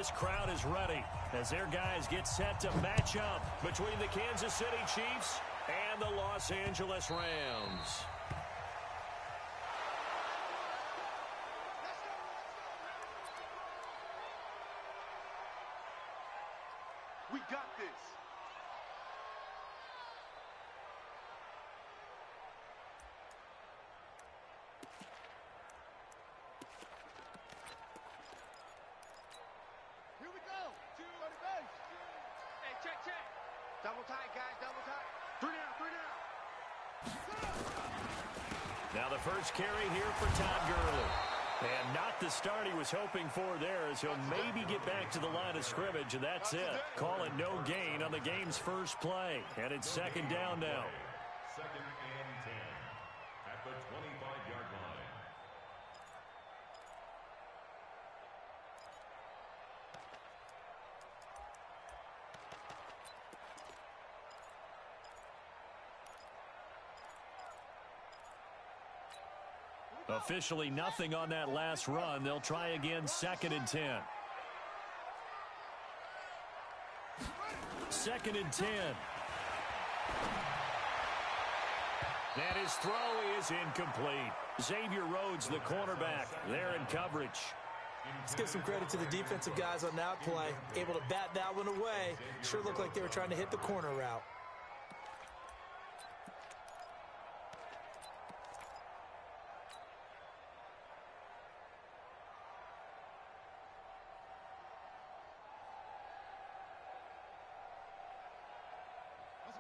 this crowd is ready as their guys get set to match up between the Kansas City Chiefs and the Los Angeles Rams. We got this. Here we go. 2 on the base. Hey, check. Double tight, guys. Double tight. 3 down. Now the first carry here for Todd Gurley. And not the start he was hoping for there, as he'll maybe get back to the line of scrimmage, and that's it. Call it no gain on the game's first play. And it's second down now. 2nd and 10 at the 25-yard line. Officially nothing on that last run. They'll try again, 2nd and 10. 2nd and 10. And his throw is incomplete. Xavier Rhodes, the cornerback, there in coverage. Let's give some credit to the defensive guys on that play. Able to bat that one away. Sure looked like they were trying to hit the corner route.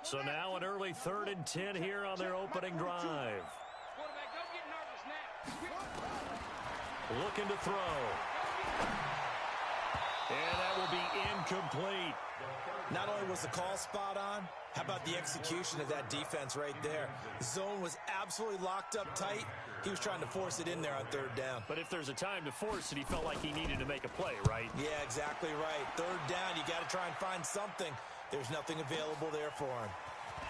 So now an early 3rd and 10 here on their opening drive. Quarterback, don't get nervous now. Looking to throw. And that will be incomplete. Not only was the call spot on, how about the execution of that defense right there? Zone was absolutely locked up tight. He was trying to force it in there on 3rd down. But if there's a time to force it, he felt like he needed to make a play, right? Yeah, exactly right. 3rd down, you got to try and find something. There's nothing available there for him.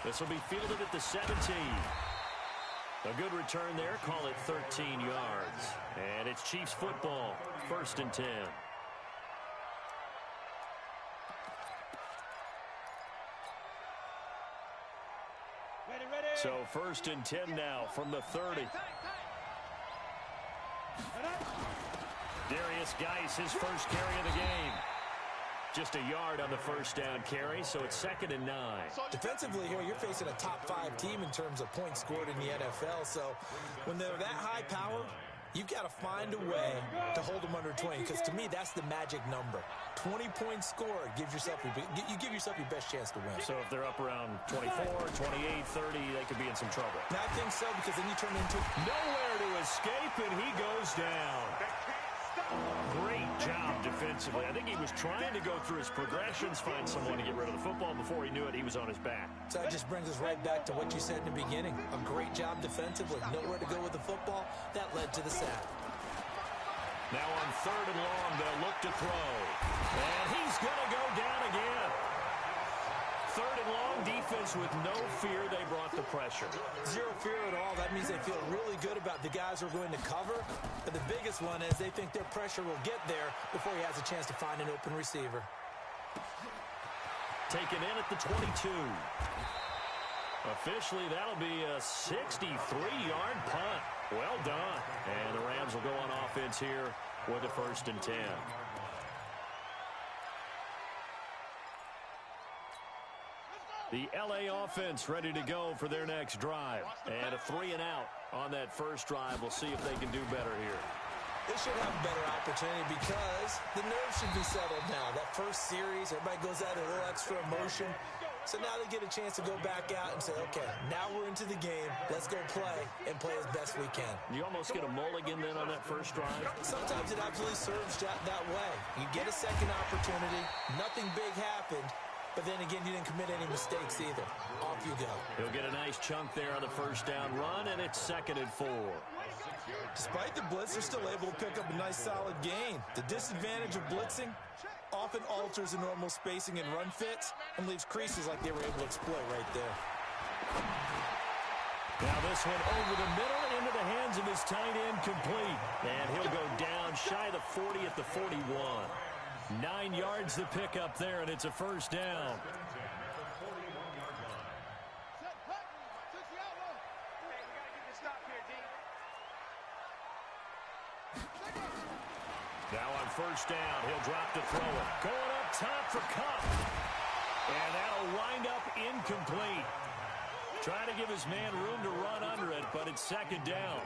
This will be fielded at the 17. A good return there. Call it 13 yards. And it's Chiefs football. 1st and 10. Ready. So 1st and 10 now from the 30. Darius Geis, his first carry of the game. Just a yard on the 1st down carry, so it's 2nd and 9. Defensively here, you're facing a top 5 team in terms of points scored in the NFL. So when they're that high power, you've got to find a way to hold them under 20, because to me, that's the magic number. 20 points scored gives yourself you give yourself your best chance to win. So if they're up around 24, 28, 30, they could be in some trouble. And I think so, because then you turn into nowhere to escape, and he goes down. Great job defensively. I think he was trying to go through his progressions, find someone to get rid of the football. Before he knew it, he was on his back. So that just brings us right back to what you said in the beginning. A great job defensively. Nowhere to go with the football. That led to the sack. Now on 3rd and long, they'll look to throw. And he's going to go down again. 3rd and long, defense with no fear. They brought the pressure. Zero fear at all. That means they feel really good about the guys who are going to cover. But the biggest one is they think their pressure will get there before he has a chance to find an open receiver. Taken in at the 22. Officially, that'll be a 63-yard punt. Well done. And the Rams will go on offense here with a 1st and 10. The L.A. offense ready to go for their next drive. And a 3 and out on that first drive. We'll see if they can do better here. They should have a better opportunity because the nerves should be settled now. That first series, everybody goes out a little extra emotion. So now they get a chance to go back out and say, okay, now we're into the game. Let's go play and play as best we can. You almost get a mulligan then on that first drive? Sometimes it absolutely serves that way. You get a second opportunity. Nothing big happened. But then again, you didn't commit any mistakes either. Off you go. He'll get a nice chunk there on the first down run, and it's 2nd and 4. Despite the blitz, they're still able to pick up a nice solid gain. The disadvantage of blitzing often alters the normal spacing and run fits and leaves creases like they were able to exploit right there. Now this one over the middle into the hands of his tight end, complete. And he'll go down shy of the 40 at the 41. 9 yards to pick up there, and it's a first down. Now on first down, he'll drop to throw it. Going up top for Cup. And that'll wind up incomplete. Trying to give his man room to run under it, but it's second down.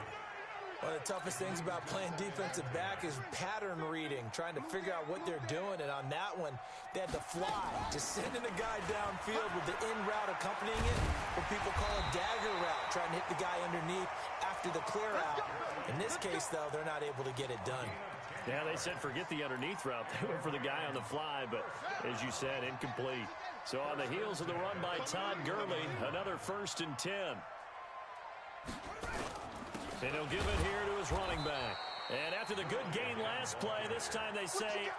One of the toughest things about playing defensive back is pattern reading, trying to figure out what they're doing. And on that one, they had to fly, just sending a guy downfield with the in route accompanying it, what people call a dagger route, trying to hit the guy underneath after the clear out. In this case, though, they're not able to get it done. Yeah, they said forget the underneath route. They went for the guy on the fly, but as you said, incomplete. So on the heels of the run by Todd Gurley, another 1st and 10. And he'll give it here to his running back. And after the good gain last play, this time they say,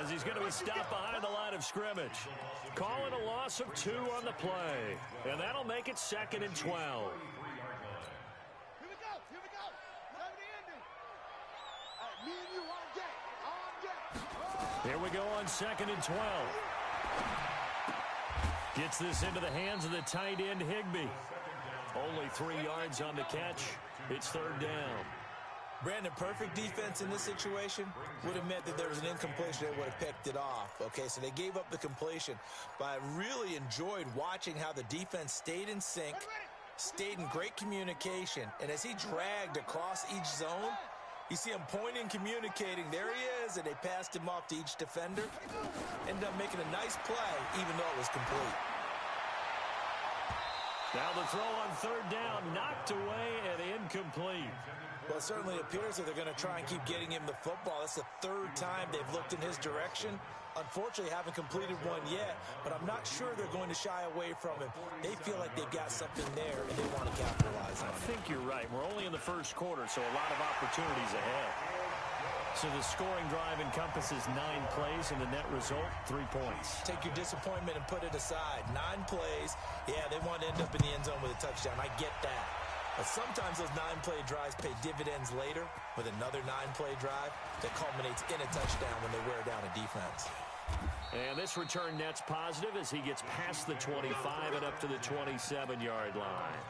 as he's going to be stopped behind the line of scrimmage. Calling a loss of 2 on the play. And that'll make it 2nd and 12. Here we go. Time to end it. Me and you on deck. Here we go on 2nd and 12. Gets this into the hands of the tight end, Higbee. Only 3 yards on the catch. It's 3rd down. Brandon, perfect defense in this situation would have meant that there was an incompletion that would have picked it off. Okay, so they gave up the completion. But I really enjoyed watching how the defense stayed in sync, stayed in great communication. And as he dragged across each zone, you see him pointing, communicating. There he is, and they passed him off to each defender. Ended up making a nice play, even though it was complete. Now the throw on 3rd down, knocked away and incomplete. Well, it certainly appears that they're going to try and keep getting him the football. That's the 3rd time they've looked in his direction. Unfortunately, haven't completed one yet, but I'm not sure they're going to shy away from him. They feel like they've got something there, and they want to capitalize on it. I think you're right. We're only in the 1st quarter, so a lot of opportunities ahead. So the scoring drive encompasses 9 plays, and the net result, 3 points. Take your disappointment and put it aside. 9 plays. Yeah, they want to end up in the end zone with a touchdown. I get that. But sometimes those 9-play drives pay dividends later with another 9-play drive that culminates in a touchdown when they wear down a defense. And this return net's positive as he gets past the 25 and up to the 27-yard line.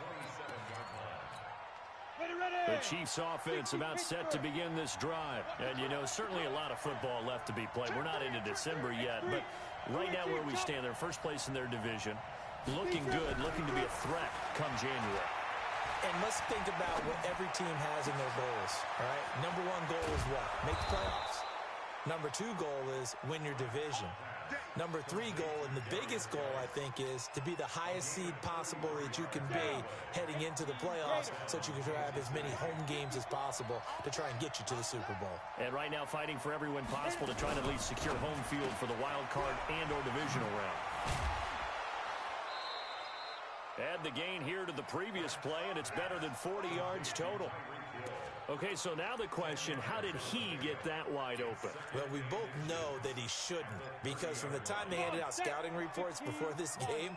The Chiefs offense about set to begin this drive. And, you know, certainly a lot of football left to be played. We're not into December yet, but right now where we stand, they're first place in their division. Looking good, looking to be a threat come January. And let's think about what every team has in their goals, all right? Number 1 goal is what? Make the playoffs. Number 2 goal is win your division. Number 3 goal, and the biggest goal, I think, is to be the highest seed possible that you can be heading into the playoffs so that you can have as many home games as possible to try and get you to the Super Bowl. And right now fighting for every win possible to try to at least secure home field for the wild card and or divisional round. Add the gain here to the previous play, and it's better than 40 yards total. Okay, so now the question, how did he get that wide open? Well, we both know that he shouldn't, because from the time they handed out scouting reports before this game,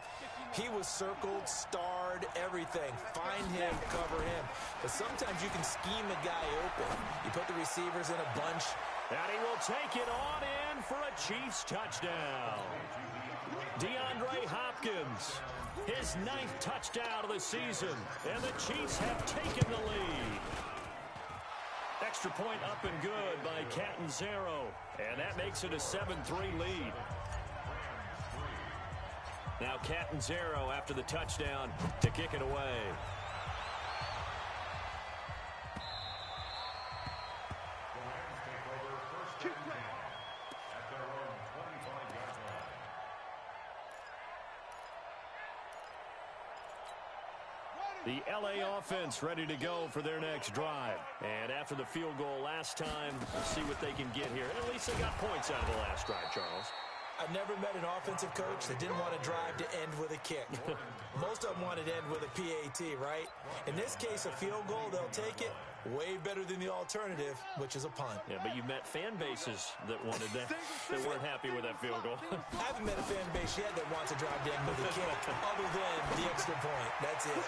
he was circled, starred, everything. Find him, cover him. But sometimes you can scheme a guy open. You put the receivers in a bunch. And he will take it on in for a Chiefs touchdown. DeAndre Hopkins, his 9th touchdown of the season, and the Chiefs have taken the lead. Extra point up and good by Catanzaro, and that makes it a 7-3 lead. Now Catanzaro after the touchdown to kick it away. The LA offense ready to go for their next drive. And after the field goal last time, we'll see what they can get here. At least they got points out of the last drive, Charles. I've never met an offensive coach that didn't want to drive to end with a kick. Most of them wanted to end with a PAT, right? In this case, a field goal, they'll take it. Way better than the alternative, which is a punt. Yeah, but you met fan bases that wanted that, that weren't happy with that field goal. I haven't met a fan base yet that wants to drive to end with a kick, other than the extra point. That's it.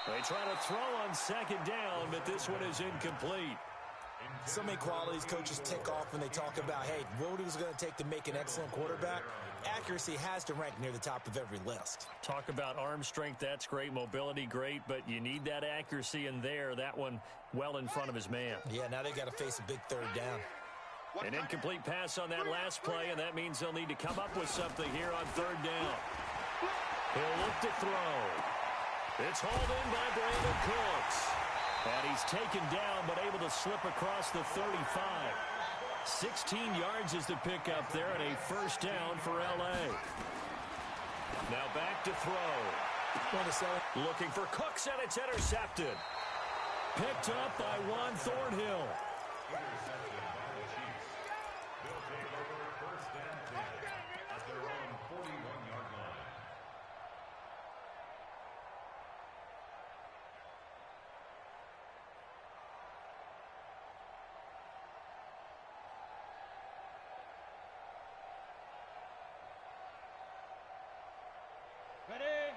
They try to throw on 2nd down, but this one is incomplete. So many qualities coaches tick off when they talk about, hey, what is it going to take to make an excellent quarterback? Accuracy has to rank near the top of every list. Talk about arm strength, that's great. Mobility, great, but you need that accuracy in there. That one well in front of his man. Yeah, now they got to face a big third down. An incomplete pass on that last play, and that means they'll need to come up with something here on third down. He'll look to throw. It's hauled in by Brandon Cooks. And he's taken down, but able to slip across the 35. 16 yards is the pickup there, and a first down for L.A. Now back to throw. Looking for Cooks, and it's intercepted. Picked up by Juan Thornhill.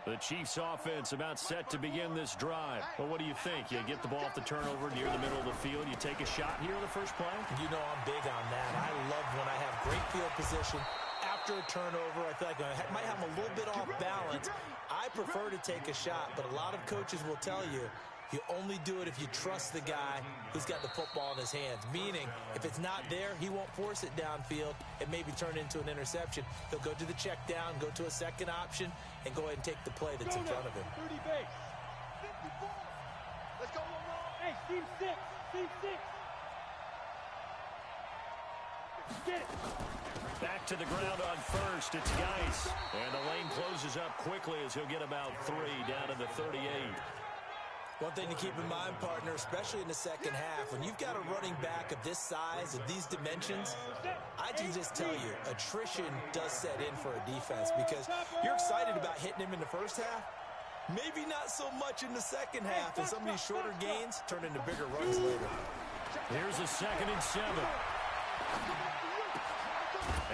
The Chiefs offense about set to begin this drive. Well, what do you think? You get the ball off the turnover near the middle of the field. You take a shot here in the first play? You know I'm big on that. I love when I have great field position. After a turnover, I feel like I might have a little bit off balance. I prefer to take a shot, but a lot of coaches will tell you, you only do it if you trust the guy who's got the football in his hands. Meaning, if it's not there, he won't force it downfield and maybe turn it into an interception. He'll go to the check down, go to a second option, and go ahead and take the play that's in front of him. 30 base. 54. Let's go one more. Hey, team 6. Team 6. Get it. Back to the ground on first. It's Geis. And the lane closes up quickly as he'll get about 3 down to the 38. One thing to keep in mind, partner, especially in the second half, when you've got a running back of this size, of these dimensions, I can just tell you, attrition does set in for a defense because you're excited about hitting him in the first half. Maybe not so much in the second half, and some of these shorter gains turn into bigger runs later. Here's a 2nd and 7.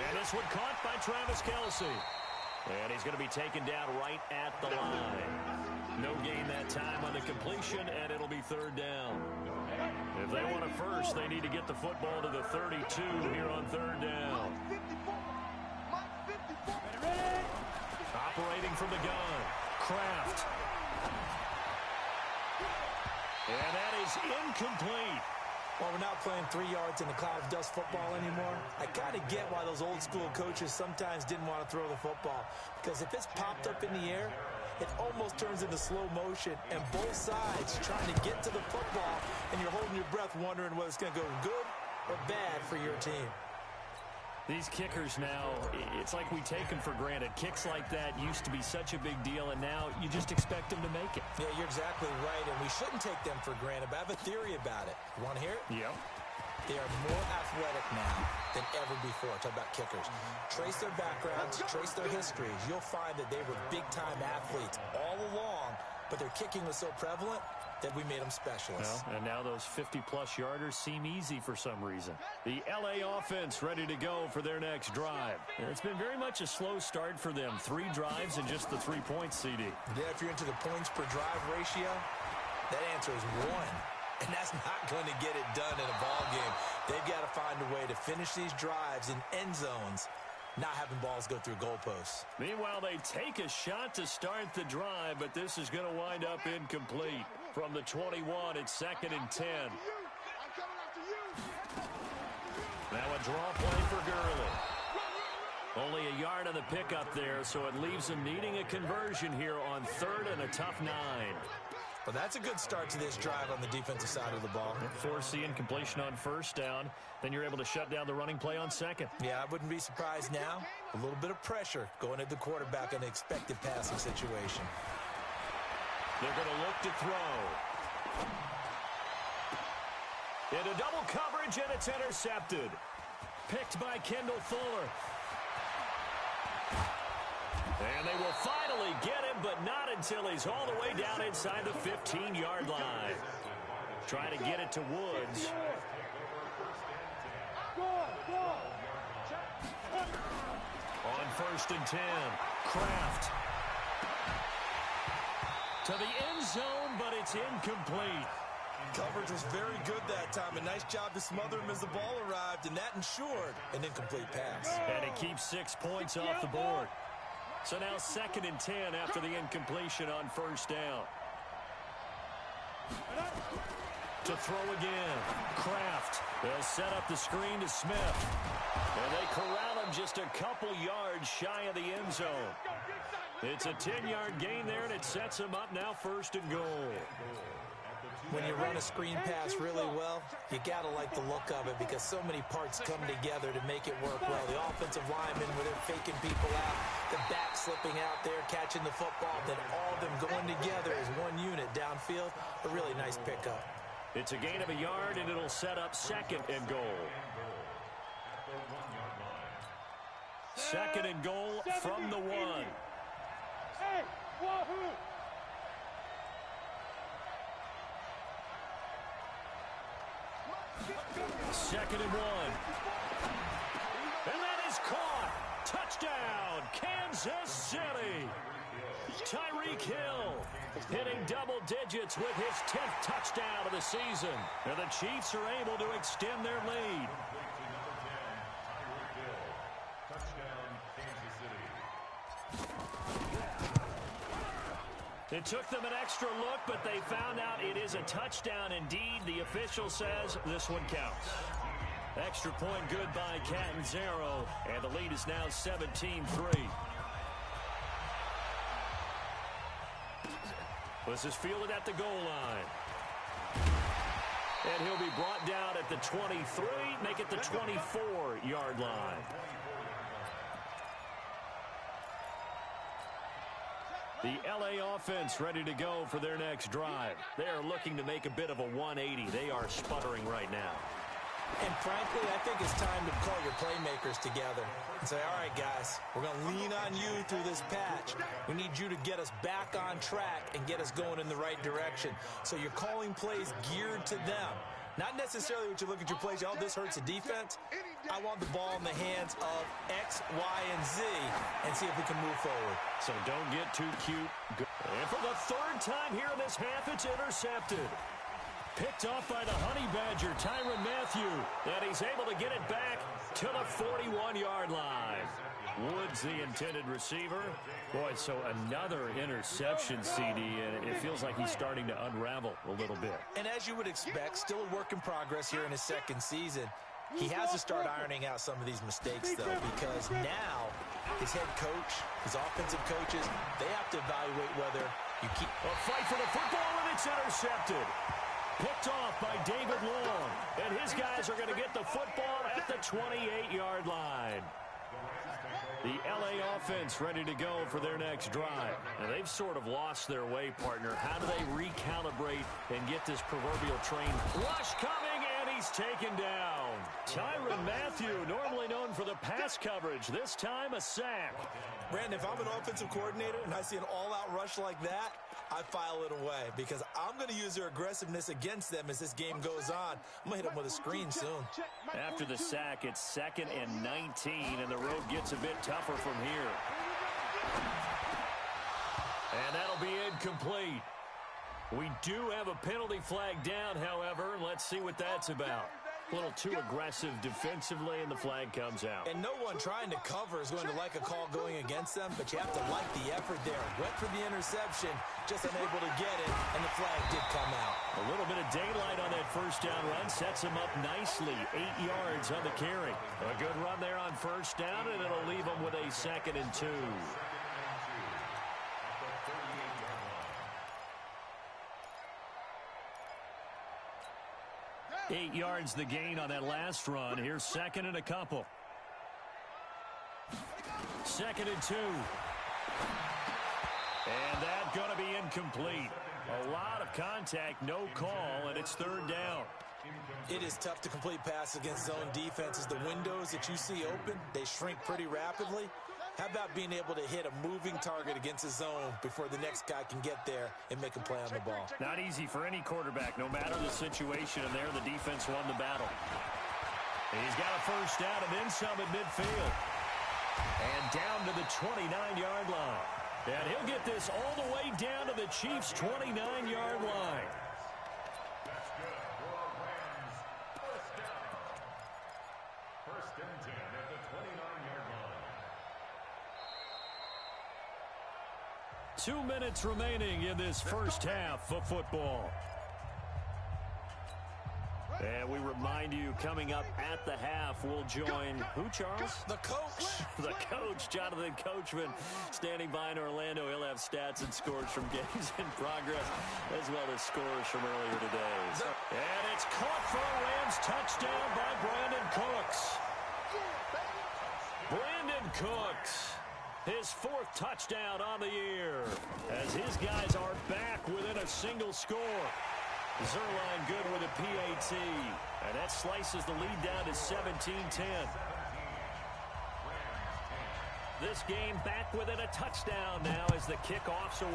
And this one caught by Travis Kelce. And he's going to be taken down right at the line. No gain that time on the completion, and it'll be 3rd down. If they want a first, they need to get the football to the 32 here on 3rd down. Operating from the gun, Kraft. And that is incomplete. Well, we're not playing 3 yards in a cloud of dust football anymore. I kind of get why those old school coaches sometimes didn't want to throw the football. Because if it's popped up in the air, it almost turns into slow motion, and both sides trying to get to the football, and you're holding your breath wondering whether it's going to go good or bad for your team. These kickers now, it's like we take them for granted. Kicks like that used to be such a big deal, and now you just expect them to make it. Yeah, you're exactly right, and we shouldn't take them for granted, but I have a theory about it. You want to hear it? Yep. They are more athletic now than ever before. Talk about kickers. Trace their backgrounds, trace their histories. You'll find that they were big-time athletes all along, but their kicking was so prevalent that we made them specialists. Well, and now those 50-plus yarders seem easy for some reason. The L.A. offense ready to go for their next drive. And it's been very much a slow start for them. 3 drives and just the 3 points, CD. Yeah, if you're into the points per drive ratio, that answer is 1. And that's not going to get it done in a ball game. They've got to find a way to finish these drives in end zones, not having balls go through goalposts. Meanwhile, they take a shot to start the drive, but this is going to wind up incomplete. From the 21, it's 2nd and 10. Now a draw play for Gurley. Only a yard on the pickup there, so it leaves them needing a conversion here on 3rd and a tough 9. Well, that's a good start to this drive on the defensive side of the ball. Forcing completion on 1st down. Then you're able to shut down the running play on 2nd. Yeah, I wouldn't be surprised now. A little bit of pressure going at the quarterback in an expected passing situation. They're going to look to throw. Into double coverage, and it's intercepted. Picked by Kendall Fuller. And they will finally get him, but not until he's all the way down inside the 15-yard line. Trying to get it to Woods. On 1st and 10, Kraft. To the end zone, but it's incomplete. Coverage was very good that time. A nice job to smother him as the ball arrived, and that ensured an incomplete pass. And he keeps 6 points off the board. So now 2nd and 10 after the incompletion on first down. To throw again. Kraft. They'll set up the screen to Smith. And they corral him just a couple yards shy of the end zone. It's a 10-yard gain there, and it sets him up now 1st and goal. When you run a screen pass really well, you got to like the look of it because so many parts come together to make it work well. The offensive linemen, where they're faking people out, the back slipping out there, catching the football, then all of them going together as one unit downfield. A really nice pickup. It's a gain of a yard, and it'll set up 2nd and goal. 2nd and goal from the 1. Hey, wahoo! Second and 1. And that is caught. Touchdown, Kansas City. Tyreek Hill hitting double digits with his 10th touchdown of the season. And the Chiefs are able to extend their lead. It took them an extra look, but they found out it is a touchdown indeed. The official says this one counts. Extra point good by Catanzaro, and the lead is now 17-3. This is fielded at the goal line. And he'll be brought down at the 23, make it the 24-yard line. The L.A. offense ready to go for their next drive. They are looking to make a bit of a 180. They are sputtering right now. And frankly, I think it's time to call your playmakers together and say, all right, guys, we're going to lean on you through this patch. We need you to get us back on track and get us going in the right direction. So you're calling plays geared to them. Not necessarily what you look at your plays, oh, this hurts the defense. I want the ball in the hands of X, Y, and Z and see if we can move forward. So don't get too cute. And for the 3rd time here in this half, it's intercepted. Picked off by the Honey Badger, Tyrann Mathieu. And he's able to get it back to the 41-yard line. Woods, the intended receiver. Boy, so another interception, CD, and it feels like he's starting to unravel a little bit. And as you would expect, still a work in progress here in his 2nd season. He has to start ironing out some of these mistakes, though, because now his head coach, his offensive coaches, they have to evaluate whether you keep... A fight for the football, and it's intercepted. Picked off by David Long. And his guys are going to get the football at the 28-yard line. The L.A. offense ready to go for their next drive. Now, they've sort of lost their way, partner. How do they recalibrate and get this proverbial train? Rush coming, and he's taken down. Tyrann Mathieu, normally known for the pass coverage, this time a sack. Brandon, if I'm an offensive coordinator and I see an all-out rush like that, I file it away because I'm going to use their aggressiveness against them as this game goes on. I'm going to hit them with a screen soon. After the sack, it's 2nd and 19, and the road gets a bit tougher from here. And that'll be incomplete. We do have a penalty flag down, however. Let's see what that's about. A little too aggressive defensively, and the flag comes out. And no one trying to cover is going to like a call going against them, but you have to like the effort there. Went for the interception, just unable to get it, and the flag did come out. A little bit of daylight on that first down run sets him up nicely. 8 yards on the carry. A good run there on first down, and it'll leave him with a 2nd and 2. 8 yards the gain on that last run. Here's 2nd and a couple. 2nd and 2. And that's going to be incomplete. A lot of contact, no call, and it's 3rd down. It is tough to complete passes against zone defenses. The windows that you see open, they shrink pretty rapidly. How about being able to hit a moving target against a zone before the next guy can get there and make a play on the ball? Not easy for any quarterback, no matter the situation, and there the defense won the battle. And he's got a first down and then some at midfield. And down to the 29-yard line. And he'll get this all the way down to the Chiefs' 29-yard line. 2 minutes remaining in this first half of football. And we remind you, coming up at the half, we'll join who, Charles? The coach. The coach, Jonathan Coachman, standing by in Orlando. He'll have stats and scores from games in progress, as well as scores from earlier today. And it's caught for a Rams touchdown by Brandon Cooks. Brandon Cooks, his 4th touchdown on the year, as his guys are back within a single score. Zerline good with a PAT, and that slices the lead down to 17-10. This game back within a touchdown now as the kickoff's away.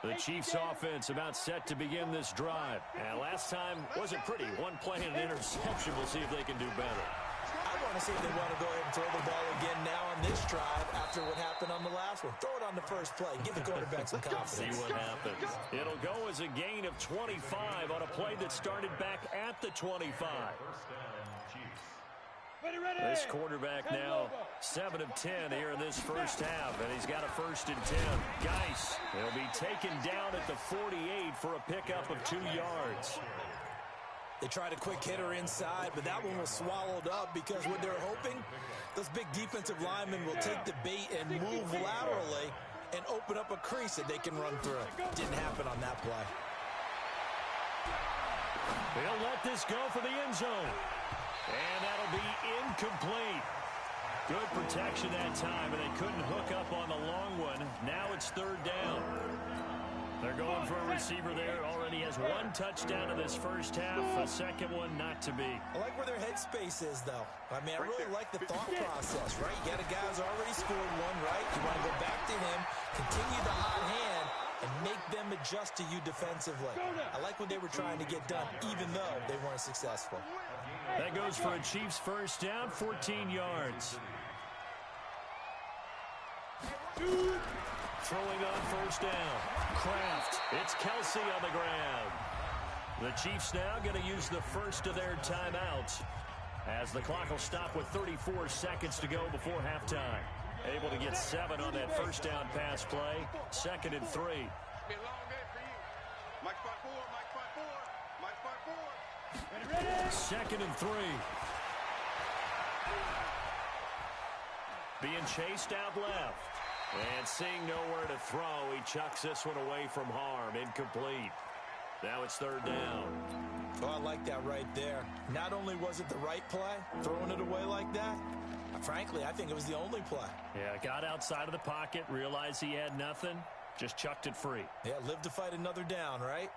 The Chiefs offense about set to begin this drive. And last time wasn't pretty. One play and an interception. We'll see if they can do better. I want to see if they want to go ahead and throw the ball again now on this drive after what happened on the last one. Throw it on the first play. Give the quarterback some confidence. See what happens. It'll go as a gain of 25 on a play that started back at the 25. This quarterback now 7 of 10 here in this first half, and he's got a 1st and 10. Geis, he'll be taken down at the 48 for a pickup of 2 yards. They tried a quick hitter inside, but that one was swallowed up because what they're hoping, those big defensive linemen will take the bait and move laterally and open up a crease that they can run through. Didn't happen on that play. They'll let this go for the end zone. And that'll be incomplete. Good protection that time, and they couldn't hook up on the long one. Now it's 3rd down. They're going for a receiver there. Already has 1 touchdown in this first half. A second one not to be. I like where their headspace is, though. I mean, I really like the thought process, right? You got a guy who's already scored one, right? You want to go back to him, continue the hot hand, and make them adjust to you defensively. I like what they were trying to get done, even though they weren't successful. That goes for a Chiefs first down, 14 yards. Throwing on first down. Kraft. It's Kelsey on the ground. The Chiefs now going to use the first of their timeouts as the clock will stop with 34 seconds to go before halftime. Able to get 7 on that first down pass play. 2nd and 3. Be a long day for you. Mike 5-4, Mike 5-4, Mike 5-4. 2nd and 3. Being chased out left. And seeing nowhere to throw, he chucks this one away from harm. Incomplete. Now it's 3rd down. Oh, I like that right there. Not only was it the right play, throwing it away like that, frankly, I think it was the only play. Yeah, got outside of the pocket, realized he had nothing, just chucked it free. Yeah, live to fight another down, right?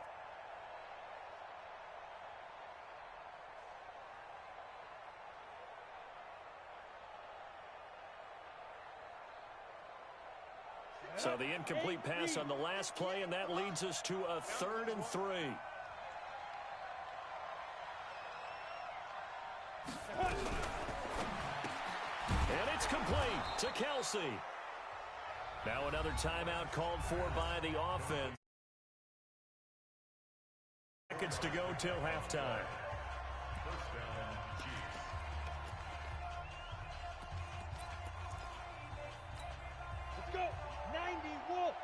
So the incomplete pass on the last play, and that leads us to a 3rd and 3. And it's complete to Kelsey. Now another timeout called for by the offense. Seconds to go till halftime. Let's go. 90, Wolf.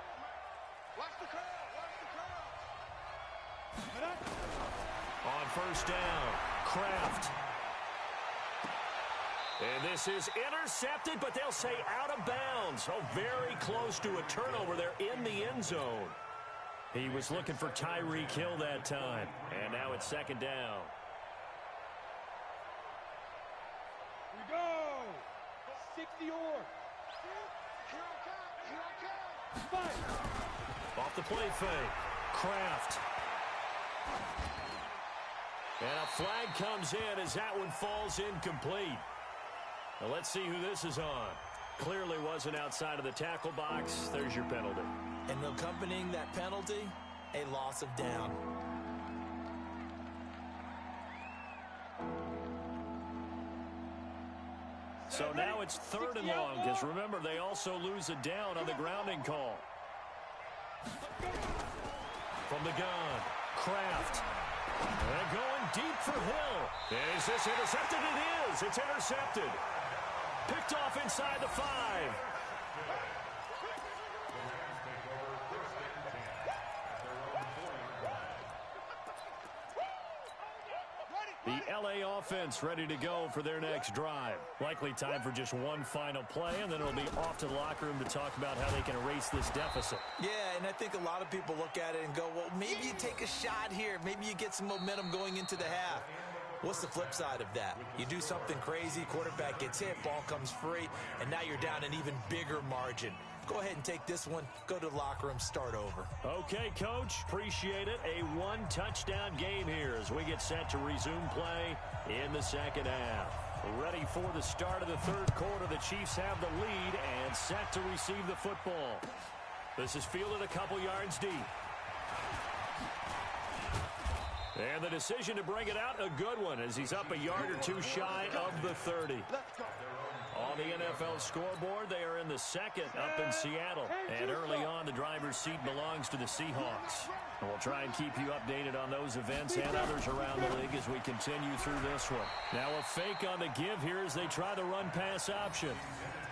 Watch the curl. Watch the curl. On first down, Kraft. And this is intercepted, but they'll say out of bounds. Oh, very close to a turnover there in the end zone. He was looking for Tyreek Hill that time. And now it's 2nd down. Here we go. 60 or. Fight. Off the play fake. Kraft. And a flag comes in as that one falls incomplete. Now let's see who this is on. Clearly wasn't outside of the tackle box. There's your penalty. And accompanying that penalty, a loss of down. So now it's 3rd and long, because remember, they also lose a down on the grounding call. From the gun, Kraft. And going deep for Hill. And is this intercepted? It is. It's intercepted. Picked off inside the 5. The LA offense ready to go for their next drive. Likely time for just one final play, and then it'll be off to the locker room to talk about how they can erase this deficit. Yeah, and I think a lot of people look at it and go, well, maybe you take a shot here. Maybe you get some momentum going into the half. What's the flip side of that? You do something crazy, quarterback gets hit, ball comes free, and now you're down an even bigger margin. Go ahead and take this one, go to the locker room, start over. Okay, Coach, appreciate it. A one-touchdown game here as we get set to resume play in the second half. Ready for the start of the third quarter. The Chiefs have the lead and set to receive the football. This is fielded a couple yards deep. And the decision to bring it out, a good one, as he's up a yard or two shy of the 30. On the NFL scoreboard, they are in the second up in Seattle. And early on, the driver's seat belongs to the Seahawks. And we'll try and keep you updated on those events and others around the league as we continue through this one. Now a fake on the give here as they try the run-pass option.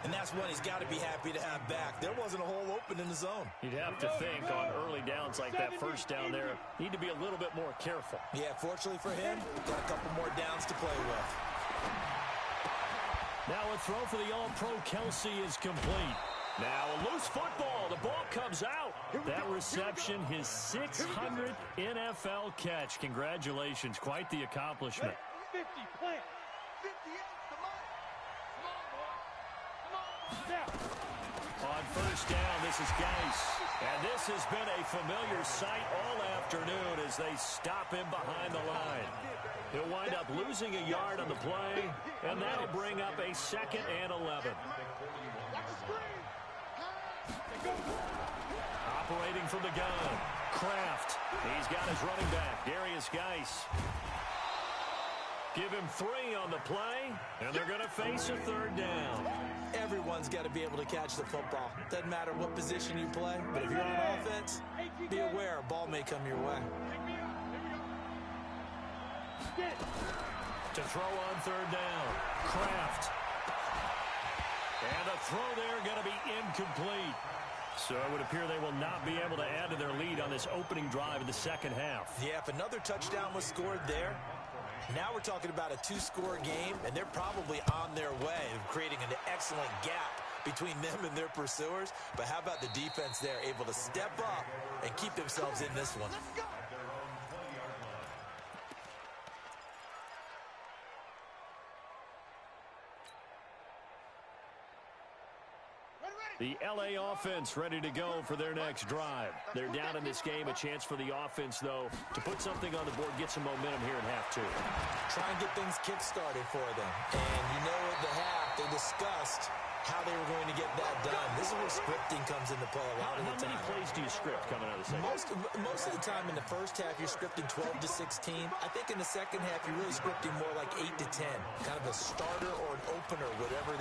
And that's one he's got to be happy to have back. There wasn't a hole open in the zone. You'd have to think on early downs like that first down there, need to be a little bit more careful. Yeah, fortunately for him, got a couple more downs to play with. Now a throw for the All-Pro Kelsey is complete. Now a loose football. The ball comes out. That reception, his 600th NFL catch. Congratulations. Quite the accomplishment. 50, plant. 50 in, come on. Come on. Snap. On first down, this is Geis. And this has been a familiar sight all afternoon as they stop him behind the line. He'll wind up losing a yard on the play, and that'll bring up a 2nd and 11. Operating from the gun, Kraft. He's got his running back, Darius Geis. Give him 3 on the play, and they're going to face a 3rd down. Everyone's got to be able to catch the football. Doesn't matter what position you play, but if you're on offense, be aware a ball may come your way. To throw on 3rd down, Kraft. And the throw there going to be incomplete. So it would appear they will not be able to add to their lead on this opening drive of the second half. Yeah, if another touchdown was scored there, now we're talking about a 2-score game, and they're probably on their way of creating an excellent gap between them and their pursuers. But how about the defense there, able to step up and keep themselves in this one? The LA offense ready to go for their next drive. They're down in this game. A chance for the offense, though, to put something on the board, get some momentum here in half 2. Try and get things kick-started for them. And you know at the half, they discussed how they were going to get that done. This is where scripting comes into play a lot of the time. How many plays do you script coming out of the second? Most of the time in the first half, you're scripting 12 to 16. I think in the second half, you're really scripting more like 8 to 10. Kind of a starter or an opener, whatever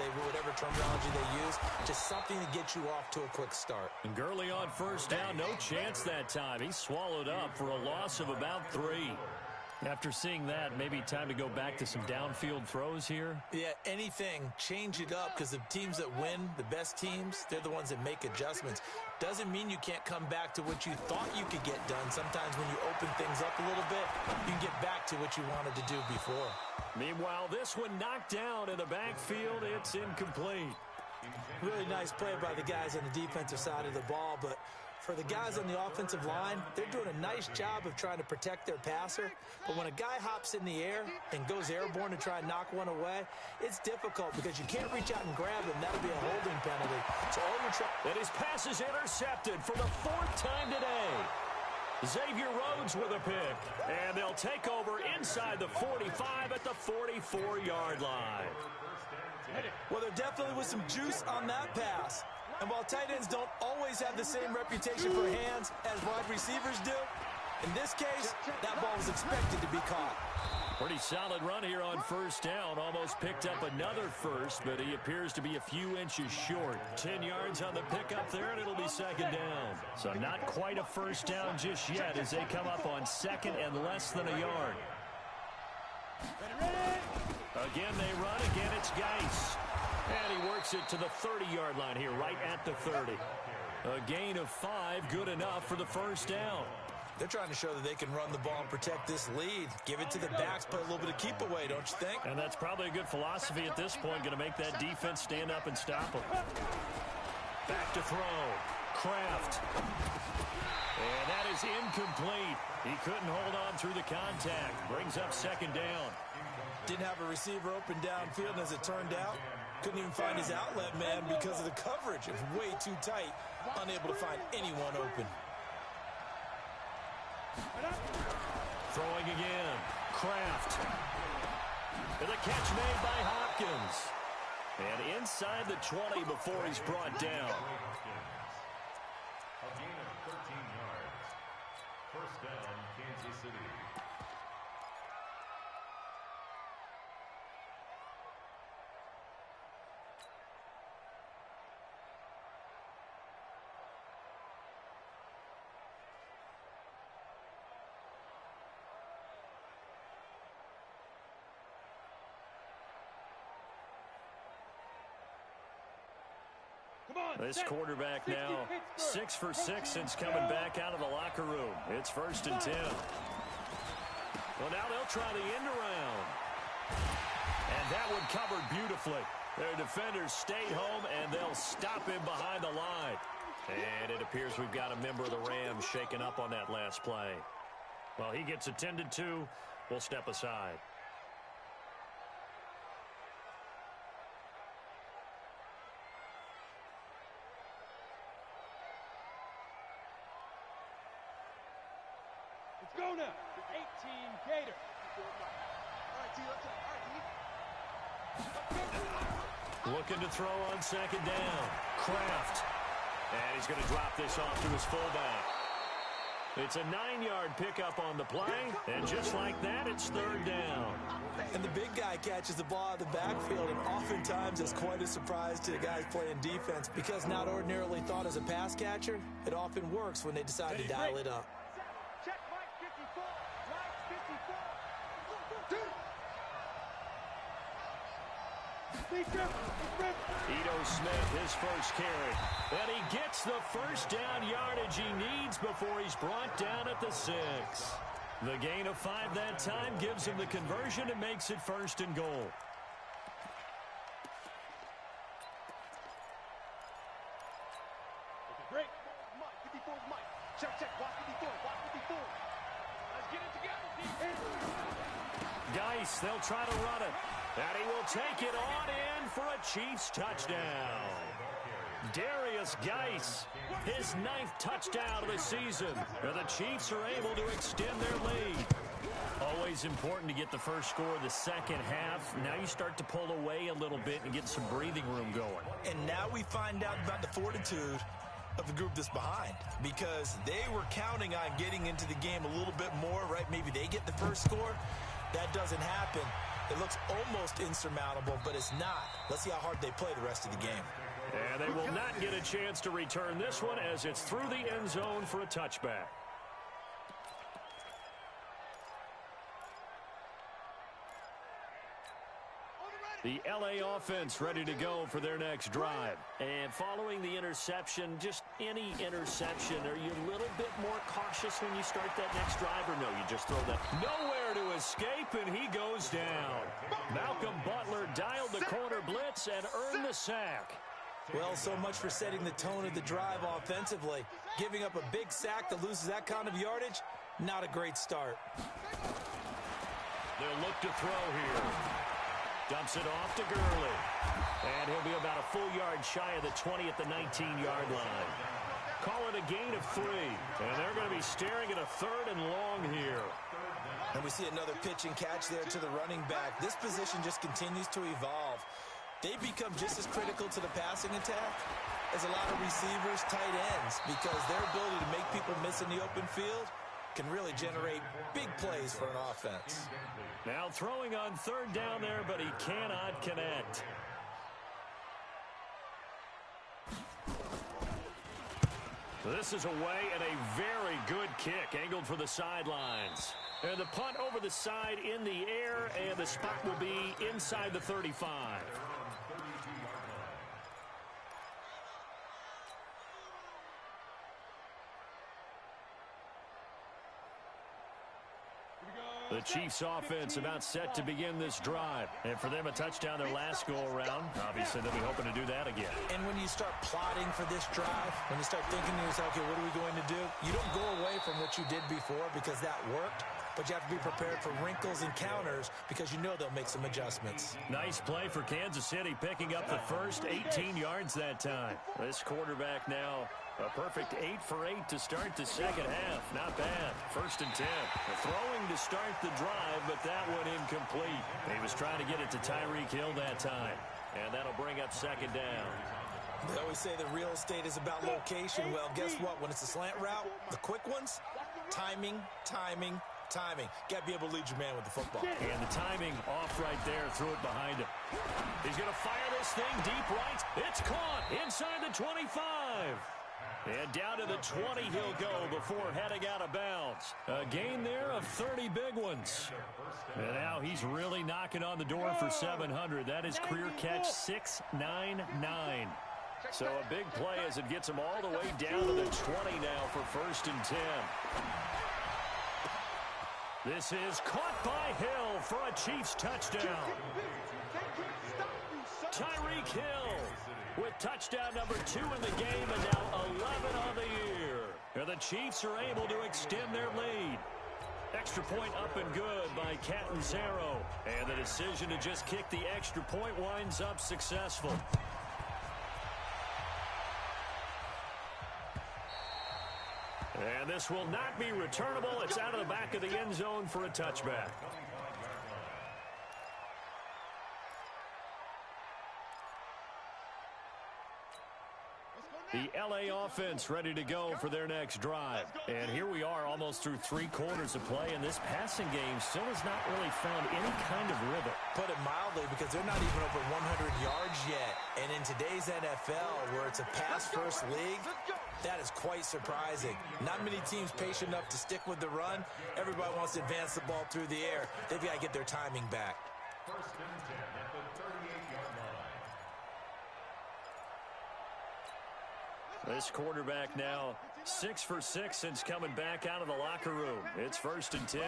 terminology they use. Just something to get you off to a quick start. And Gurley on first down, no chance that time. He swallowed up for a loss of about 3. After seeing that, maybe time to go back to some downfield throws here. Yeah, anything. Change it up, because the teams that win, the best teams, they're the ones that make adjustments. Doesn't mean you can't come back to what you thought you could get done. Sometimes when you open things up a little bit, you can get back to what you wanted to do before. Meanwhile, this one knocked down in the backfield. It's incomplete. Really nice play by the guys on the defensive side of the ball, but for the guys on the offensive line, they're doing a nice job of trying to protect their passer. But when a guy hops in the air and goes airborne to try and knock one away, it's difficult because you can't reach out and grab him. That'll be a holding penalty. So all you're trying... And his pass is intercepted for the 4th time today. Xavier Rhodes with a pick. And they'll take over inside the 45 at the 44-yard line. Well, there definitely was some juice on that pass. And while tight ends don't always have the same reputation for hands as wide receivers do, in this case, that ball was expected to be caught. Pretty solid run here on first down. Almost picked up another first, but he appears to be a few inches short. 10 yards on the pickup there, and it'll be second down. So not quite a first down just yet as they come up on second and less than a yard. Again, they run. Again, it's Geis. And he works it to the 30-yard line here, right at the 30. A gain of 5, good enough for the first down. They're trying to show that they can run the ball and protect this lead. Give it to the backs, play a little bit of keep away, don't you think? And that's probably a good philosophy at this point, going to make that defense stand up and stop them. Back to throw. Kraft. And that is incomplete. He couldn't hold on through the contact. Brings up second down. Didn't have a receiver open downfield, and as it turned out, couldn't even find his outlet man because of the coverage. It was way too tight, unable to find anyone open. Throwing again. Kraft. And the catch made by Hopkins. And inside the 20 before he's brought down. A gain of 13 yards. First down, Kansas City. This quarterback now 6 for 6 since coming back out of the locker room. It's 1st and 10. Well, now they'll try the end around. And that one covered beautifully. Their defenders stayed home, and they'll stop him behind the line. And it appears we've got a member of the Rams shaken up on that last play. Well, he gets attended to. We'll step aside. Let's go now. 18 Gator. Looking to throw on second down. Kraft. And he's going to drop this off to his fullback. It's a 9-yard pickup on the play. And just like that, it's 3rd down. And the big guy catches the ball out of the backfield, and oftentimes it's quite a surprise to the guys playing defense because not ordinarily thought as a pass catcher, it often works when they decide to dial it up. Check Mike 54. Mike 54. Ito Smith, his first carry. And he gets the first down yardage he needs before he's brought down at the 6. The gain of 5 that time gives him the conversion and makes it 1st and goal. Great. Mike 54 is Mike. Check. Watch 54. Let's get it together, defense. Geis, they'll try to run it. And he will take it on in for a Chiefs touchdown. Darius Geis, his 9th touchdown of the season. And the Chiefs are able to extend their lead. Always important to get the first score of the second half. Now you start to pull away a little bit and get some breathing room going. And now we find out about the fortitude of the group that's behind, because they were counting on getting into the game a little bit more, right? Maybe they get the first score. That doesn't happen. It looks almost insurmountable, but it's not. Let's see how hard they play the rest of the game. And they will not get a chance to return this one as it's through the end zone for a touchback. The LA offense ready to go for their next drive. And following the interception, just any interception, are you a little bit more cautious when you start that next drive, or no, you just throw that? Nowhere to escape, and he goes down. Malcolm Butler dialed the corner blitz and earned the sack. Well, so much for setting the tone of the drive offensively. Giving up a big sack that loses that kind of yardage, not a great start. They'll look to throw here. Dumps it off to Gurley. And he'll be about a full yard shy of the 20 at the 19-yard line. Call it a gain of 3. And they're going to be staring at a 3rd and long here. And we see another pitch and catch there to the running back. This position just continues to evolve. They become just as critical to the passing attack as a lot of receivers, tight ends, because their ability to make people miss in the open field can really generate big plays for an offense. Now throwing on third down there, but he cannot connect. This is away and a very good kick angled for the sidelines. And the punt over the side in the air, and the spot will be inside the 35. The Chiefs offense about set to begin this drive. And for them, a touchdown their last go-around. Obviously, they'll be hoping to do that again. And when you start plotting for this drive, when you start thinking to yourself, okay, what are we going to do? You don't go away from what you did before because that worked. But you have to be prepared for wrinkles and counters because you know they'll make some adjustments. Nice play for Kansas City, picking up the first 18 yards that time. This quarterback now a perfect 8 for 8 to start the second half. Not bad. 1st and 10. Throwing to start the drive, but that one incomplete. He was trying to get it to Tyreek Hill that time. And that'll bring up 2nd down. They always say the real estate is about location. Well, guess what? When it's a slant route, the quick ones, timing. Got to be able to lead your man with the football. And the timing off right there. Threw it behind him. He's going to fire this thing deep right. It's caught inside the 25. And down to the 20 he'll go before heading out of bounds. A gain there of 30 big ones. And now he's really knocking on the door for 700. That is career catch 699. So a big play as it gets him all the way down to the 20 now for 1st and 10. This is caught by Hill for a Chiefs touchdown. Tyreek Hill with touchdown number 2 in the game and now 11 on the year. And the Chiefs are able to extend their lead. Extra point up and good by Catanzaro. And the decision to just kick the extra point winds up successful. And this will not be returnable. It's out of the back of the end zone for a touchback. The L.A. offense ready to go for their next drive. And here we are almost through 3 quarters of play, and this passing game still has not really found any kind of rhythm. Put it mildly, because they're not even over 100 yards yet. And in today's NFL, where it's a pass-first league, that is quite surprising. Not many teams patient enough to stick with the run. Everybody wants to advance the ball through the air. They've got to get their timing back. 1st and 10 at the 38-yard line. This quarterback now 6 for 6 since coming back out of the locker room. It's 1st and 10.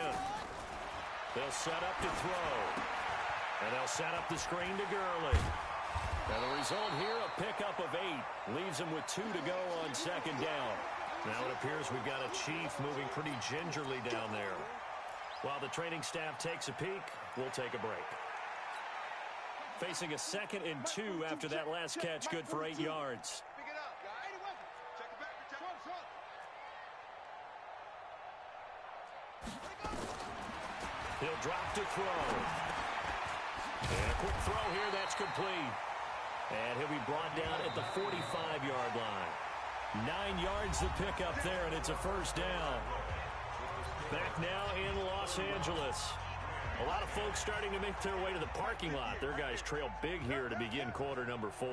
They'll set up to throw. And they'll set up the screen to Gurley. And the result here, a pickup of 8. Leaves them with 2 to go on 2nd down. Now it appears we've got a Chief moving pretty gingerly down there. While the training staff takes a peek, we'll take a break. Facing a 2nd and 2 after that last catch, good for 8 yards. He'll drop to throw. And a quick throw here, that's complete. And he'll be brought down at the 45-yard line. 9 yards to pick up there, and it's a 1st down. Back now in Los Angeles. A lot of folks starting to make their way to the parking lot. Their guys trail big here to begin quarter number 4.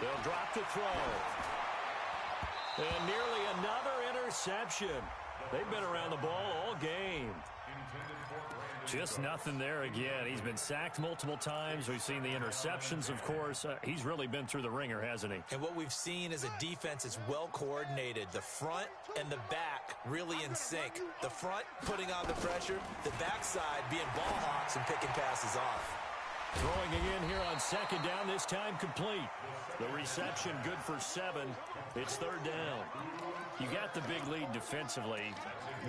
They'll drop to throw. And nearly another interception. They've been around the ball all game. Just nothing there again. He's been sacked multiple times. We've seen the interceptions, of course. He's really been through the ringer, hasn't he? And what we've seen is a defense that's well coordinated. The front and the back really in sync. The front putting on the pressure. The backside being ball hawks and picking passes off. Throwing again here on 2nd down, this time complete. The reception good for 7. It's 3rd down. You got the big lead defensively.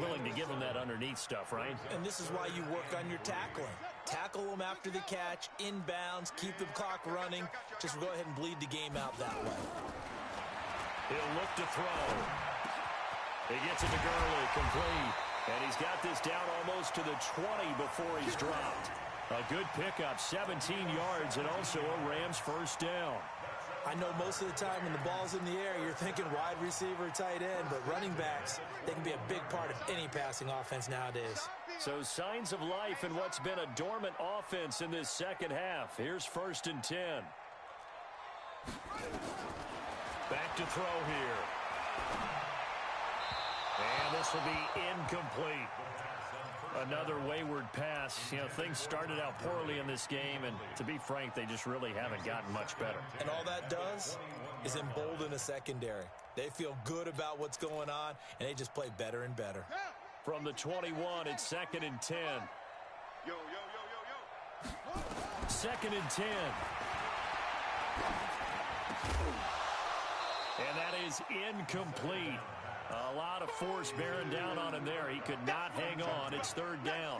Willing to give them that underneath stuff, right? And this is why you work on your tackling. Tackle them after the catch, inbounds, keep the clock running. Just go ahead and bleed the game out that way. He'll look to throw. He gets it to Gurley, complete. And he's got this down almost to the 20 before he's dropped. A good pickup, 17 yards, and also a Rams first down. I know most of the time when the ball's in the air, you're thinking wide receiver, tight end, but running backs, they can be a big part of any passing offense nowadays. So signs of life in what's been a dormant offense in this second half. Here's 1st and 10. Back to throw here. And this will be incomplete. Another wayward pass. You know, things started out poorly in this game, and to be frank, they just really haven't gotten much better. And all that does is embolden a secondary. They feel good about what's going on, and they just play better and better. From the 21, it's 2nd and 10. Yo, yo, yo, yo, yo. 2nd and 10. And that is incomplete. A lot of force bearing down on him there. He could not hang on. It's 3rd down.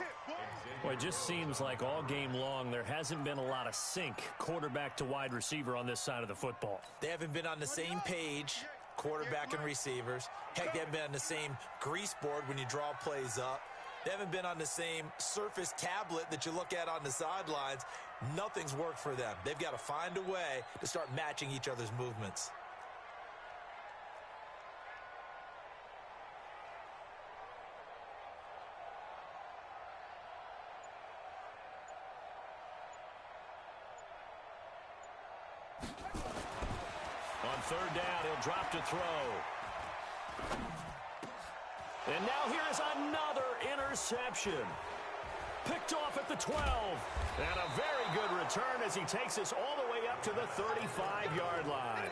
Well, it just seems like all game long there hasn't been a lot of sync quarterback to wide receiver on this side of the football. They haven't been on the same page, quarterback and receivers. Heck, they haven't been on the same grease board when you draw plays up. They haven't been on the same surface tablet that you look at on the sidelines. Nothing's worked for them. They've got to find a way to start matching each other's movements. On 3rd down, he'll drop to throw. And now here is another interception. Picked off at the 12. And a very good return as he takes us all the way up to the 35-yard line.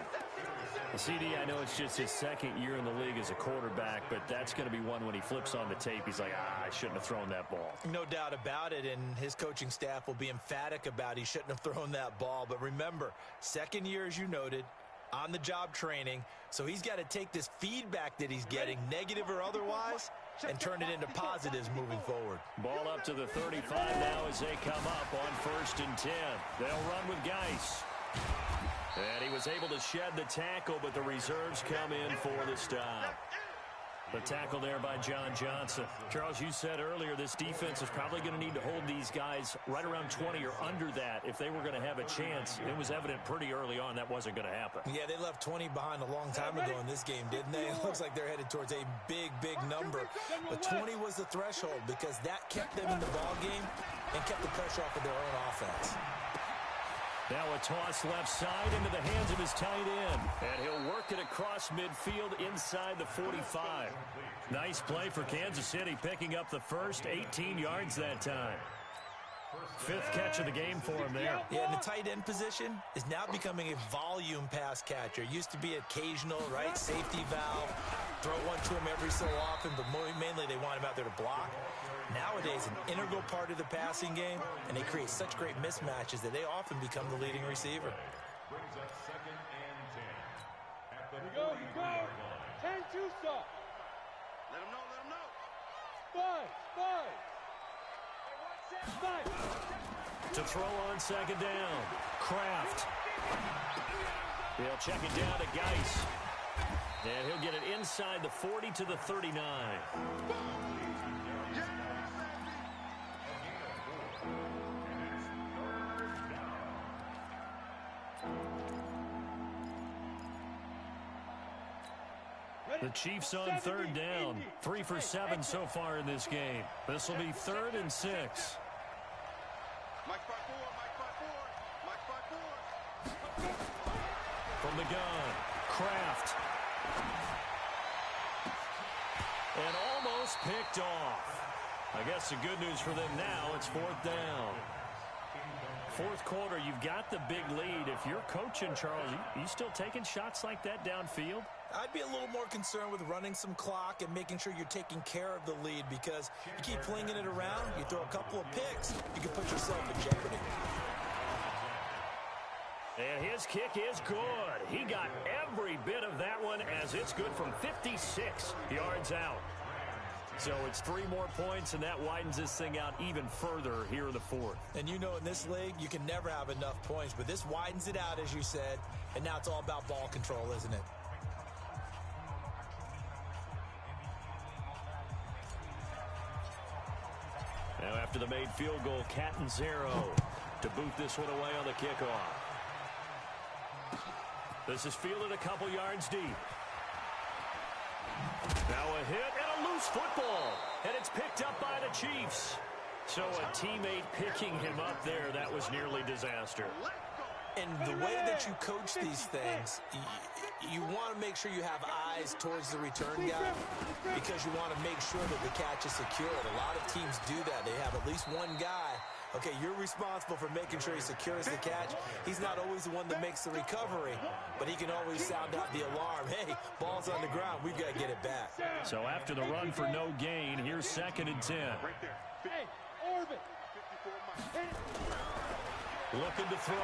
CD, I know it's just his 2nd year in the league as a quarterback, but that's going to be one when he flips on the tape. He's like, I shouldn't have thrown that ball. No doubt about it, and his coaching staff will be emphatic about he shouldn't have thrown that ball. But remember, 2nd year, as you noted, on-the-job training, so he's got to take this feedback that he's getting, negative or otherwise, and turn it into positives moving forward. Ball up to the 35 now as they come up on 1st and 10. They'll run with Geis. And he was able to shed the tackle, but the reserves come in for the stop. The tackle there by John Johnson. Charles, you said earlier this defense is probably going to need to hold these guys right around 20 or under that if they were going to have a chance. It was evident pretty early on that wasn't going to happen. Yeah, they left 20 behind a long time ago in this game, didn't they? It looks like they're headed towards a big, big number. But 20 was the threshold because that kept them in the ball game and kept the pressure off of their own offense. Now a toss left side into the hands of his tight end. And he'll work it across midfield inside the 45. Nice play for Kansas City, picking up the first 18 yards that time. 5th catch of the game for him there. Yeah, and the tight end position is now becoming a volume pass catcher. It used to be occasional, right? Safety valve. Throw one to him every so often, but mainly they want him out there to block. Nowadays, an integral part of the passing game, and they create such great mismatches that they often become the leading receiver. Brings up 2nd and 10. At the Here we go, here we go. 10-2 stop. Let him know, let him know. 5. To throw on 2nd down. Kraft. He'll check it down to Geis. And he'll get it inside the 40 to the 39. The Chiefs on 3rd down. 3 for 7 so far in this game. This will be 3rd and 6. Mike 5-4, Mike 5-4, Mike 5-4. From the gun, Kraft. And almost picked off. I guess the good news for them now, it's 4th down. 4th quarter, you've got the big lead. If you're coaching, Charles, you still taking shots like that downfield? I'd be a little more concerned with running some clock and making sure you're taking care of the lead, because you keep flinging it around, you throw a couple of picks, you can put yourself in jeopardy. And his kick is good. He got every bit of that one as it's good from 56 yards out. So it's 3 more points, and that widens this thing out even further here in the 4th. And you know in this league, you can never have enough points, but this widens it out, as you said, and now it's all about ball control, isn't it? Now after the made field goal. Catanzaro to boot this one away on the kickoff. This is fielded a couple yards deep. Now a hit and a loose football. And it's picked up by the Chiefs. So a teammate picking him up there, that was nearly disaster. And the way that you coach these things, you want to make sure you have eyes towards the return guy because you want to make sure that the catch is secured. A lot of teams do that. They have at least one guy. Okay, you're responsible for making sure he secures the catch. He's not always the one that makes the recovery, but he can always sound out the alarm. Hey, ball's on the ground. We've got to get it back. So after the run for no gain, here's 2nd and 10. Hey, Orbit. Looking to throw.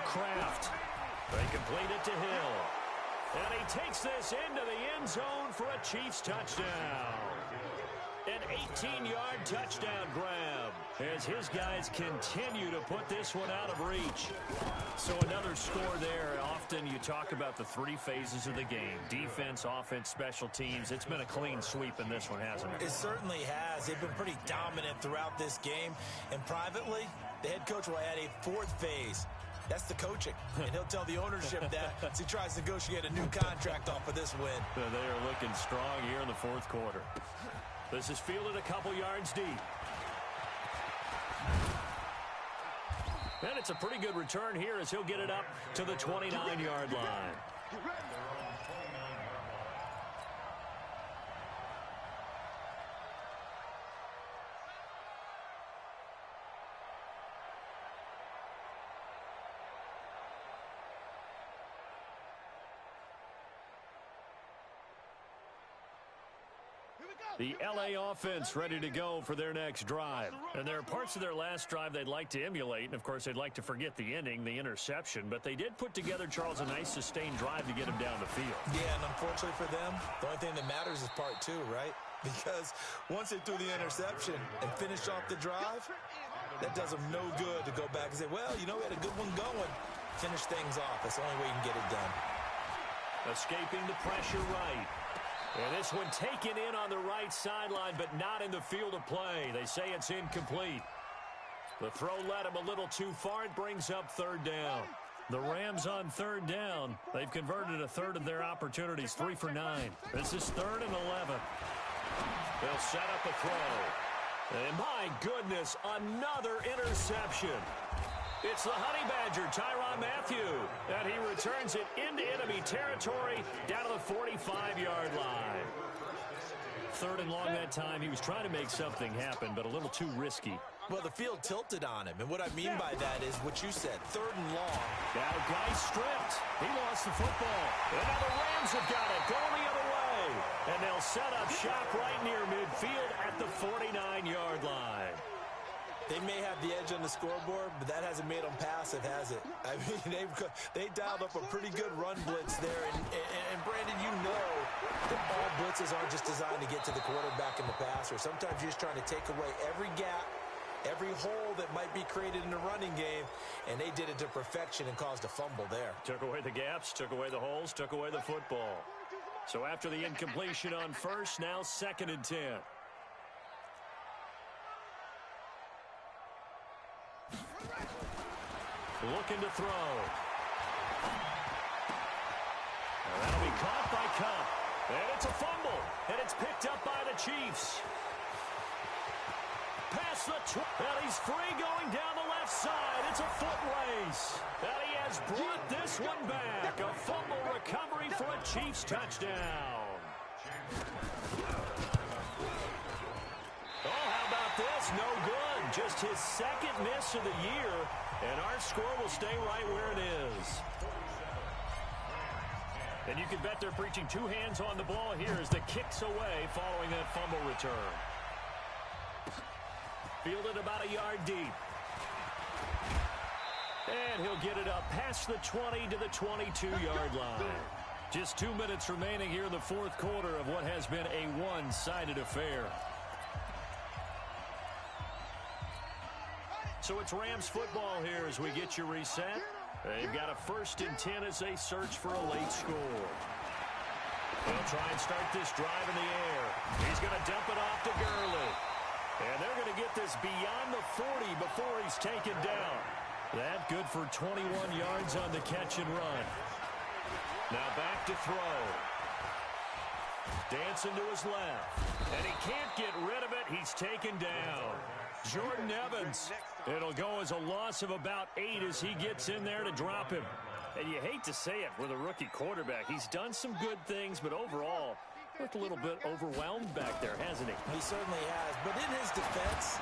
Kraft. They complete it to Hill. And he takes this into the end zone for a Chiefs touchdown. An 18-yard touchdown grab as his guys continue to put this one out of reach. So another score there. Often you talk about the 3 phases of the game. Defense, offense, special teams. It's been a clean sweep in this one, hasn't it? It certainly has. They've been pretty dominant throughout this game. And privately, the head coach will add a 4th phase. That's the coaching. And he'll tell the ownership that as he tries to negotiate a new contract off of this win. They are looking strong here in the 4th quarter. This is fielded a couple yards deep. And it's a pretty good return here as he'll get it up to the 29-yard line. The L.A. offense ready to go for their next drive. And there are parts of their last drive they'd like to emulate. And, of course, they'd like to forget the ending, the interception. But they did put together, Charles, a nice sustained drive to get him down the field. Yeah, and unfortunately for them, the only thing that matters is part 2, right? Because once they threw the interception and finished off the drive, that does them no good to go back and say, well, you know, we had a good one going. Finish things off. That's the only way you can get it done. Escaping the pressure right. And this one taken in on the right sideline, but not in the field of play. They say it's incomplete. The throw led him a little too far. It brings up 3rd down. The Rams on 3rd down. They've converted a 1/3 of their opportunities, 3 for 9. This is 3rd and 11. They'll set up a throw. And my goodness, another interception. It's the Honey Badger, Tyrann Mathieu, and he returns it into enemy territory down to the 45-yard line. 3rd and long that time. He was trying to make something happen, but a little too risky. Well, the field tilted on him, and what I mean by that is what you said, 3rd and long. Now, guy stripped. He lost the football. And now the Rams have got it, going the other way. And they'll set up shop right near midfield at the 49-yard line. They may have the edge on the scoreboard, but that hasn't made them passive, has it? I mean, they dialed up a pretty good run blitz there. And Brandon, you know that all blitzes aren't just designed to get to the quarterback and the passer. Sometimes you're just trying to take away every gap, every hole that might be created in the running game, and they did it to perfection and caused a fumble there. Took away the gaps, took away the holes, took away the football. So after the incompletion on 1st, now 2nd and 10. Looking to throw. Now that'll be caught by Cup. And it's a fumble. And it's picked up by the Chiefs. Past the and he's free going down the left side. It's a foot race. And he has brought this one back. A fumble recovery for a Chiefs touchdown. Oh, how about this? No good. Just his 2nd miss of the year. And our score will stay right where it is. And you can bet they're preaching 2 hands on the ball here as the kick's away following that fumble return. Fielded about a yard deep. And he'll get it up past the 20 to the 22-yard line. Just 2 minutes remaining here in the 4th quarter of what has been a one-sided affair. So it's Rams football here as we get you reset. They've got a 1st and 10 as they search for a late score. They'll try and start this drive in the air. He's going to dump it off to Gurley. And they're going to get this beyond the 40 before he's taken down. That good for 21 yards on the catch and run. Now back to throw. Dancing to his left. And he can't get rid of it. He's taken down. Jordan Evans. It'll go as a loss of about 8 as he gets in there to drop him. And you hate to say it with a rookie quarterback. He's done some good things, but overall, looked a little bit overwhelmed back there, hasn't he? He certainly has. But in his defense,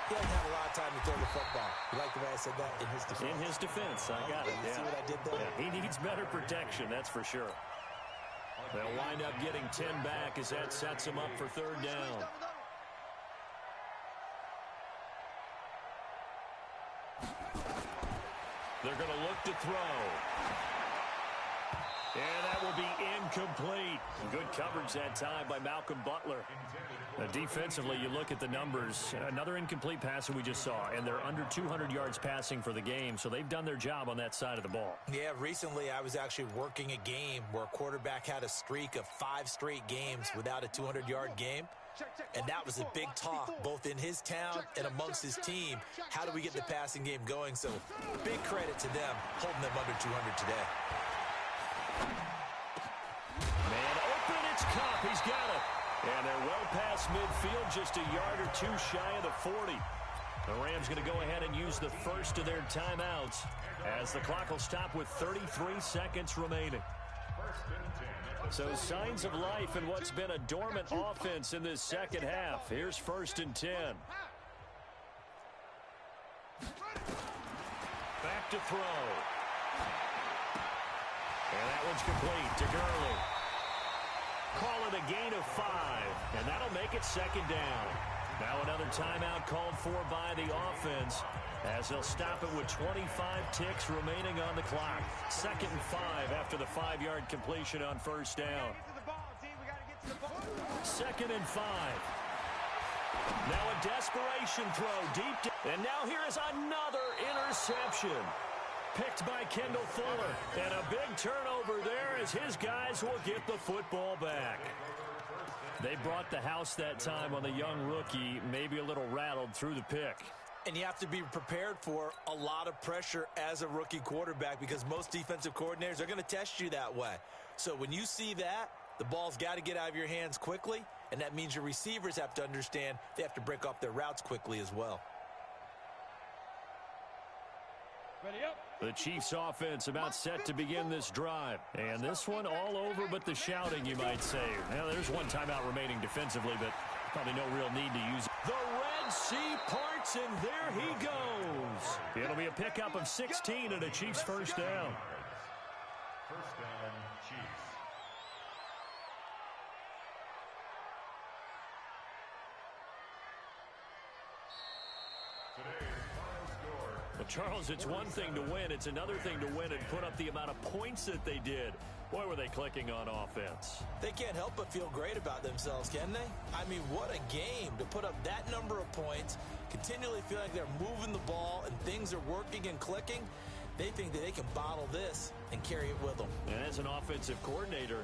he doesn't have a lot of time to throw the football. You like the way I said that? In his defense. In his defense. I got it. You see what I did there? Yeah, he needs better protection, that's for sure. They'll wind up getting 10 back as that sets him up for third down. They're going to look to throw. And that will be incomplete. Good coverage that time by Malcolm Butler. Defensively, you look at the numbers. Another incomplete pass that we just saw, and they're under 200 yards passing for the game, so they've done their job on that side of the ball. Yeah, recently I was actually working a game where a quarterback had a streak of 5 straight games without a 200-yard game. And that was a big talk, both in his town and amongst his team. How do we get the passing game going? So big credit to them, holding them under 200 today. Man open, it's Cup. He's got it. And they're well past midfield, just a yard or two shy of the 40. The Rams going to go ahead and use the first of their timeouts as the clock will stop with 33 seconds remaining. So signs of life in what's been a dormant offense in this second half. Here's 1st and 10. Back to throw. And that one's complete to Gurley. Call it a gain of 5, and that'll make it 2nd down. Now another timeout called for by the offense as they'll stop it with 25 ticks remaining on the clock. 2nd and 5 after the 5-yard completion on 1st down. 2nd and 5. Now a desperation throw deep. And now here is another interception. Picked by Kendall Fuller. And a big turnover there as his guys will get the football back. They brought the house that time on the young rookie, maybe a little rattled through the pick. And you have to be prepared for a lot of pressure as a rookie quarterback because most defensive coordinators are going to test you that way. So when you see that, the ball's got to get out of your hands quickly, and that means your receivers have to understand they have to break off their routes quickly as well. Ready up. The Chiefs offense about set to begin this drive. And this one all over but the shouting, you might say. Now, there's one timeout remaining defensively, but probably no real need to use it. The Red Sea parts, and there he goes. It'll be a pickup of 16 and a Chiefs first down. First down, Chiefs. Well, Charles, it's one thing to win. It's another thing to win and put up the amount of points that they did. Boy, were they clicking on offense. They can't help but feel great about themselves, can they? I mean, what a game to put up that number of points, continually feel like they're moving the ball and things are working and clicking. They think that they can bottle this and carry it with them. And as an offensive coordinator,